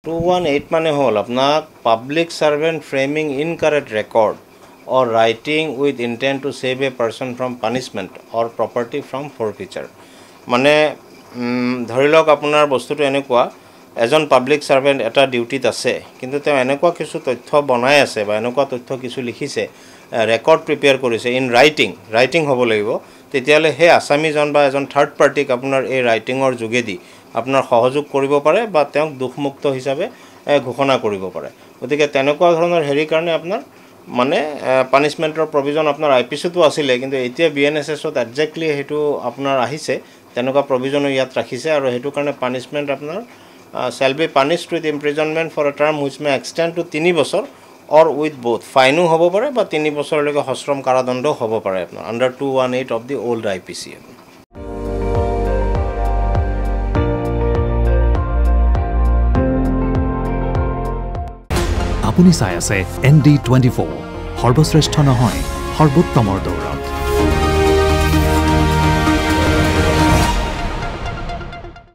218 মানে হ'ল আপোনাক public servant framing incorrect record or writing with intent to save a person from punishment or property from forfeiture মানে ধৰি লওক আপোনাৰ বস্তুটো এনেকুৱা এজন পাব্লিক সাৰ্ভেণ্ট এটা ডিউটিত আছে কিন্তু তেওঁ এনেকুৱা কিছু তথ্য বনাই আছে বা এনেকুৱা তথ্য কিছু লিখিছে ৰেকৰ্ড প্ৰিপেয়াৰ কৰিছে ইন ৰাইটিং হ'ব লাগিব তেতিয়ালে হে আসামীজন বা এজন থাৰ্ড পাৰ্টিক আপোনাৰ এই ৰাইটিংৰ যোগেদি আপোনাৰ সহযোগ কৰিব পাৰে বা তেওঁক দুখমুক্ত হিচাপে ঘোষণা কৰিব পাৰে গতিকে তেনেকুৱা ধৰণৰ হেৰি কাৰণে আপোনাৰ মানে পানিশমেন্টৰ প্ৰভিজন আপোনাৰ আইপিসিটো আছিল কিন্তু এতিয়া বিএনএছএছত এক্স্যাক্টলি হেতু আপোনাৰ আহিছে তেনেকুৱা প্ৰভিজন ইয়াত ৰাখিছে আৰু হেতু কাৰণে পানিশমেন্ট আপোনাৰ shall be punished with imprisonment for a term which may extend to 3 বছৰ or with both ফাইনো হ'ব পাৰে বা 3 বছৰলৈকে সশ্ৰম কাৰাদণ্ড হ'ব পাৰে আপোনাৰ under 218 of the old IPC আপুনি চাই আছে ND24 সৰ্বশ্ৰেষ্ঠ নহয় সৰ্বোত্তমৰ দৌৰত